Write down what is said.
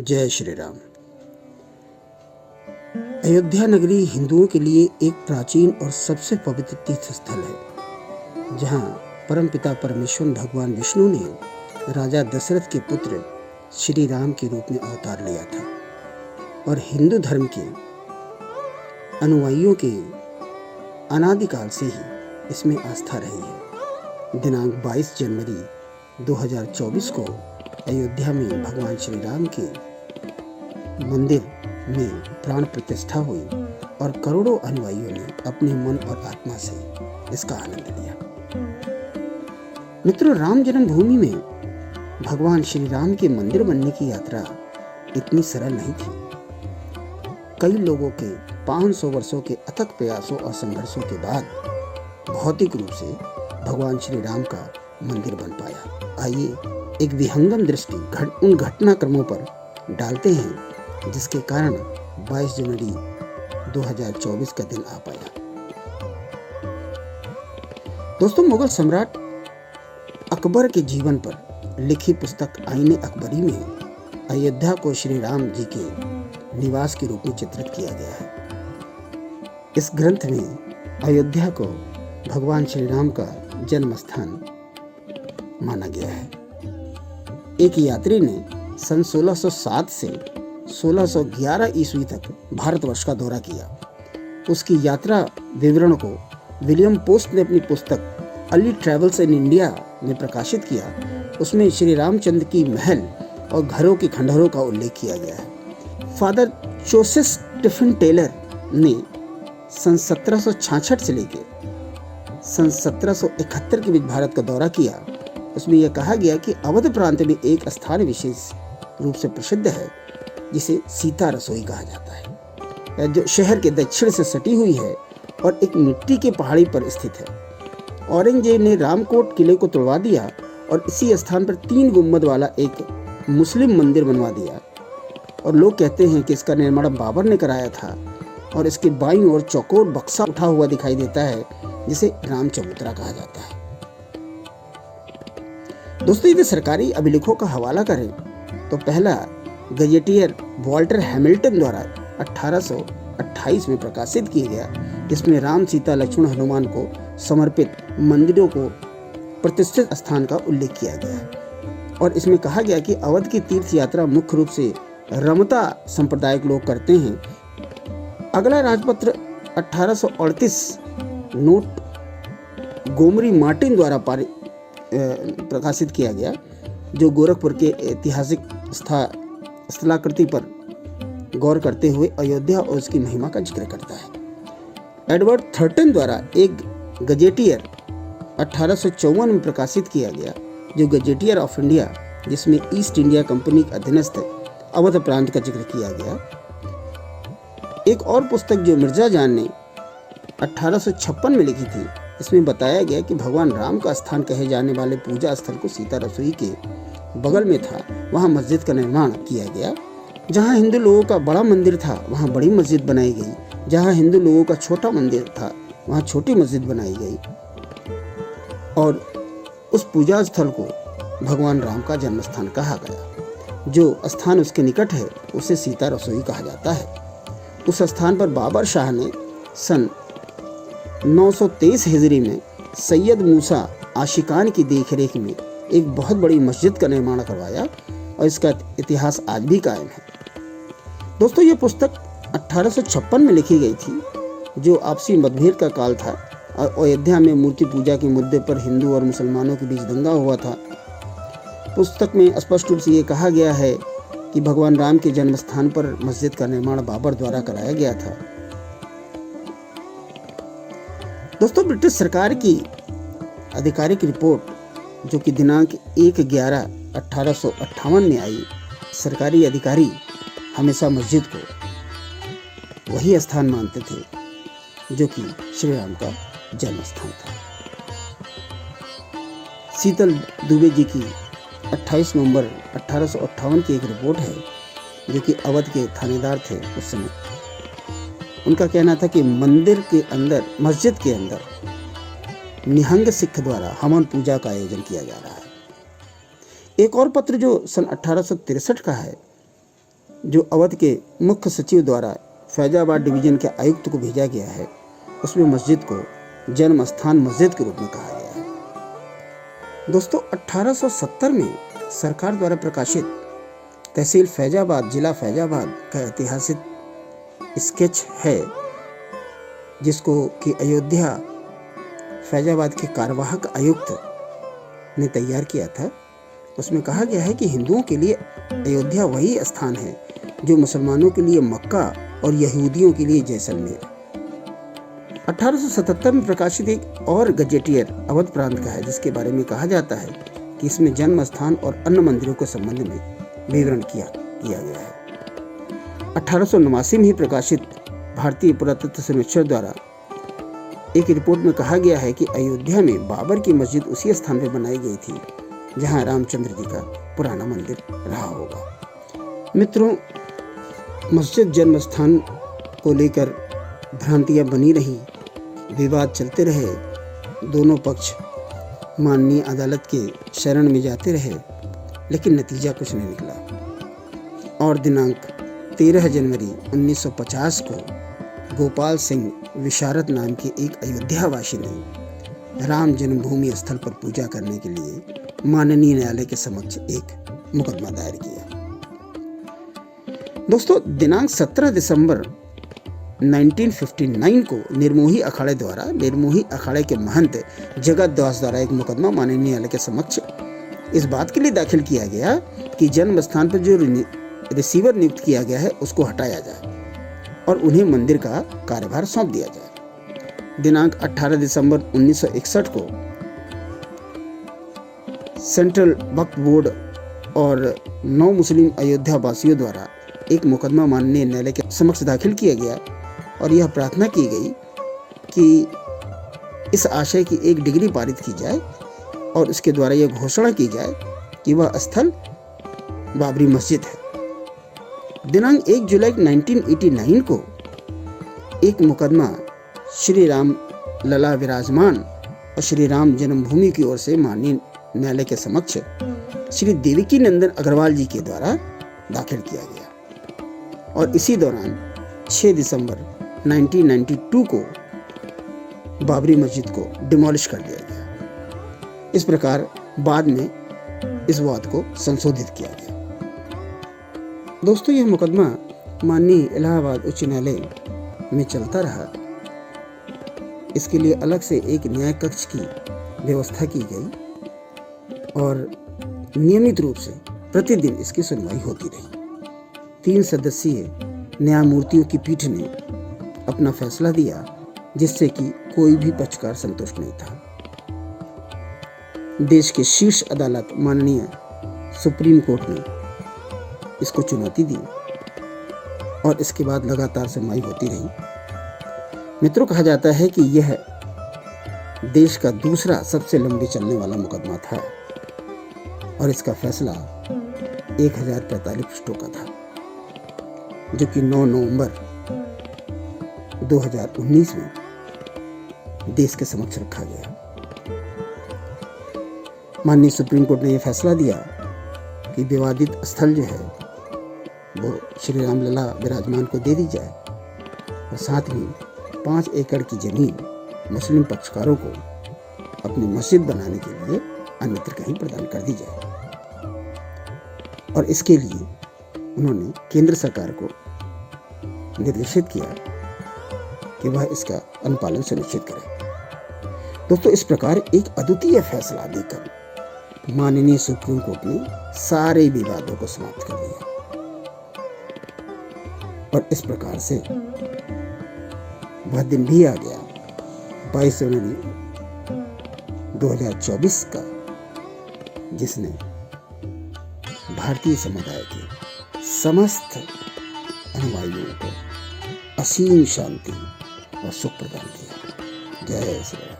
जय श्री राम। अयोध्या नगरी हिंदुओं के लिए एक प्राचीन और सबसे पवित्र तीर्थ स्थल है, जहां परमपिता परमेश्वर भगवान विष्णु ने राजा दशरथ के पुत्र श्री राम के रूप में अवतार लिया था और हिंदू धर्म के अनुयायियों के अनादिकाल से ही इसमें आस्था रही है। दिनांक 22 जनवरी 2024 को अयोध्या में भगवान श्री राम के मंदिर में प्राण प्रतिष्ठा हुई और करोड़ों अनुयायियों ने अपने मन और आत्मा से इसका आनंद लिया। मित्रों, राम जन्मभूमि में भगवान श्री राम के मंदिर बनने की यात्रा इतनी सरल नहीं थी। कई लोगों के 500 वर्षों के अथक प्रयासों और संघर्षों के बाद भौतिक रूप से भगवान श्री राम का मंदिर बन पाया। आइए एक विहंगम दृष्टि उन घटनाक्रमों पर डालते हैं जिसके कारण 22 जनवरी 2024 का दिन आ पाया। दोस्तों, मुगल सम्राट अकबर के जीवन पर लिखी पुस्तक आईने अकबरी में अयोध्या को श्री राम जी के निवास के रूप में चित्रित किया गया है। इस ग्रंथ में अयोध्या को भगवान श्री राम का जन्म स्थान माना गया है। एक यात्री ने सन 1607 से 1611 ईस्वी तक भारतवर्ष का दौरा किया। उसकी यात्रा विवरण को विलियम पोस्ट ने अपनी पुस्तक अर्ली ट्रैवल्स इन इंडिया में प्रकाशित किया। उसमें श्री रामचंद्र की महल और घरों के खंडहरों का उल्लेख किया गया है। फादर जोसेफ स्टीफन टेलर ने सन 1766 से लेकर सन 1771 के बीच भारत का दौरा किया। उसमें यह कहा गया कि अवध प्रांत में एक स्थान विशेष रूप से प्रसिद्ध है जिसे सीता रसोई कहा जाता है, जो शहर के दक्षिण से सटी हुई है और एक मिट्टी के पहाड़ी पर स्थित है। औरंगजेब ने रामकोट किले को तोड़वा दिया और इसी स्थान पर 3 गुंबद वाला एक मुस्लिम मंदिर बनवा दिया और लोग कहते हैं कि इसका निर्माण बाबर ने कराया था। और इसके बाईं ओर चौकोर बक्सा उठा हुआ दिखाई देता है जिसे राम चबूतरा कहा जाता है। दोस्तों, यदि सरकारी अभिलेखों का हवाला करें तो पहला गजेटियर वॉल्टर हैमिल्टन द्वारा 1828 में प्रकाशित किया गया, जिसमें राम, सीता, लक्ष्मण, हनुमान को समर्पित मंदिरों को प्रतिष्ठित स्थान का उल्लेख किया गया है। और इसमें कहा गया कि अवध की तीर्थ यात्रा मुख्य रूप से रमता संप्रदाय के लोग करते हैं। अगला राजपत्र 1838 नोट गोमरी मार्टिन द्वारा प्रकाशित किया गया, जो गोरखपुर के ऐतिहासिक स्थलाकृति पर गौर करते हुए अयोध्या और उसकी महिमा का जिक्र करता है। एडवर्ड थर्टन द्वारा एक गजेटियर 1854 में प्रकाशित किया गया, जो गजेटियर ऑफ इंडिया, जिसमें ईस्ट इंडिया कंपनी के अधीनस्थ अवध प्रांत का जिक्र किया गया। एक और पुस्तक जो मिर्जा जान ने 1856 में लिखी थी, इसमें बताया गया कि भगवान राम का स्थान कहे जाने वाले पूजा स्थल को सीता रसोई के बगल में था, वहां मस्जिद का निर्माण किया गया। जहां हिंदू लोगों का बड़ा मंदिर था वहां बड़ी मस्जिद बनाई गई, जहां हिंदू लोगों का छोटा मंदिर था वहां छोटी मस्जिद बनाई गई और उस पूजा स्थल को भगवान राम का जन्म स्थान कहा गया। जो स्थान उसके निकट है उसे सीता रसोई कहा जाता है। उस स्थान पर बाबर शाह ने सन 923 हिजरी में सैयद मूसा आशिकान की देखरेख में एक बहुत बड़ी मस्जिद का निर्माण करवाया और इसका इतिहास आज भी कायम है। दोस्तों, ये पुस्तक 1856 में लिखी गई थी, जो आपसी मतभेद का काल था और अयोध्या में मूर्ति पूजा के मुद्दे पर हिंदू और मुसलमानों के बीच दंगा हुआ था। पुस्तक में स्पष्ट रूप से ये कहा गया है कि भगवान राम के जन्म स्थान पर मस्जिद का निर्माण बाबर द्वारा कराया गया था। दोस्तों, ब्रिटिश सरकार की आधिकारिक रिपोर्ट जो कि दिनांक 1/11/1858 में आई, सरकारी अधिकारी हमेशा मस्जिद को वही स्थान मानते थे जो कि श्री राम का जन्म स्थान था। शीतल दुबे जी की 28 नवंबर 1858 की एक रिपोर्ट है, जो कि अवध के थानेदार थे उस समय। उनका कहना था कि मस्जिद के अंदर निहंग सिख द्वारा हवन पूजा का आयोजन किया जा रहा है। एक और पत्र जो सन 1863 का है, जो अवध के मुख्य सचिव द्वारा फैजाबाद डिवीजन के आयुक्त को भेजा गया है, उसमें मस्जिद को जन्म स्थान मस्जिद के रूप में कहा गया है। दोस्तों 1870 में सरकार द्वारा प्रकाशित तहसील फैजाबाद जिला फैजाबाद का ऐतिहासिक स्केच है, जिसको कि अयोध्या फैजाबाद के कार्यवाहक आयुक्त ने तैयार किया था। उसमें कहा गया है कि हिंदुओं के लिए अयोध्या वही स्थान है जो मुसलमानों के लिए मक्का और यहूदियों के लिए जैसलमेर। 1877 में प्रकाशित एक और गजेटियर अवध प्रांत का है, जिसके बारे में कहा जाता है कि इसमें जन्म स्थान और अन्य मंदिरों के संबंध में विवरण किया गया है। 1889 में ही प्रकाशित भारतीय पुरातत्व सर्वेक्षण द्वारा एक रिपोर्ट में कहा गया है कि अयोध्या में बाबर की मस्जिद उसी स्थान पर बनाई गई थी जहां रामचंद्र जी का पुराना मंदिर रहा होगा। मित्रों, मस्जिद जन्म स्थान को लेकर भ्रांतियां बनी रही, विवाद चलते रहे, दोनों पक्ष माननीय अदालत के शरण में जाते रहे, लेकिन नतीजा कुछ नहीं निकला। और दिनांक 13 जनवरी 1950 को गोपाल सिंह विशारद नाम के एक अयोध्यावासी ने राम जन्मभूमि स्थल पर पूजा करने के लिए माननीय न्यायालय के समक्ष एक मुकदमा दायर किया। दोस्तों दिनांक 17 दिसंबर 1959 को निर्मोही अखाड़े द्वारा निर्मोही अखाड़े के महंत जगत दास द्वारा एक मुकदमा माननीय न्यायालय के समक्ष इस बात के लिए दाखिल किया गया कि जन्म स्थान पर जो रिसीवर नियुक्त किया गया है उसको हटाया जाए और उन्हें मंदिर का कार्यभार सौंप दिया जाए। दिनांक 18 दिसंबर 1961 को सेंट्रल वक्फ बोर्ड और 9 मुस्लिम अयोध्या वासियों द्वारा एक मुकदमा माननीय न्यायालय के समक्ष दाखिल किया गया और यह प्रार्थना की गई कि इस आशय की एक डिग्री पारित की जाए और इसके द्वारा यह घोषणा की जाए कि वह स्थल बाबरी मस्जिद है। दिनांक 1 जुलाई 1989 को एक मुकदमा श्री राम लला विराजमान और श्री राम जन्मभूमि की ओर से माननीय न्यायालय के समक्ष श्री देवकी नंदन अग्रवाल जी के द्वारा दाखिल किया गया और इसी दौरान 6 दिसंबर 1992 को बाबरी मस्जिद को डिमोलिश कर दिया गया। इस प्रकार बाद में इस वाद को संशोधित किया गया। दोस्तों यह मुकदमा माननीय इलाहाबाद उच्च न्यायालय में चलता रहा। इसके लिए अलग से एक न्याय कक्ष की व्यवस्था की गई और नियमित रूप से प्रतिदिन इसकी सुनवाई होती रही। 3 सदस्यीय न्यायमूर्तियों की पीठ ने अपना फैसला दिया, जिससे कि कोई भी पक्षकार संतुष्ट नहीं था। देश के शीर्ष अदालत माननीय सुप्रीम कोर्ट ने इसको चुनौती दी और इसके बाद लगातार सुनवाई होती रही। मित्रों, कहा जाता है कि यह देश का दूसरा सबसे लंबे चलने वाला मुकदमा था और इसका फैसला 1045 पृष्ठों का था, जो कि 9 नवंबर 2019 में देश के समक्ष रखा गया। माननीय सुप्रीम कोर्ट ने यह फैसला दिया कि विवादित स्थल जो है वो श्री राम लला विराजमान को दे दी जाए और साथ ही 5 एकड़ की जमीन मुस्लिम पक्षकारों को अपनी मस्जिद बनाने के लिए अन्यत्र कहीं प्रदान कर दी जाए। और इसके लिए उन्होंने केंद्र सरकार को निर्देशित किया कि वह इसका अनुपालन सुनिश्चित करे। दोस्तों इस प्रकार एक अद्वितीय फैसला देकर माननीय सुप्रीम कोर्ट ने सारे विवादों को समाप्त कर दिया और इस प्रकार से वह दिन भी आ गया 22 जनवरी 2024 का, जिसने भारतीय समुदाय के समस्त अनुयायियों को असीम शांति और सुख प्रदान किया। जय श्री राम।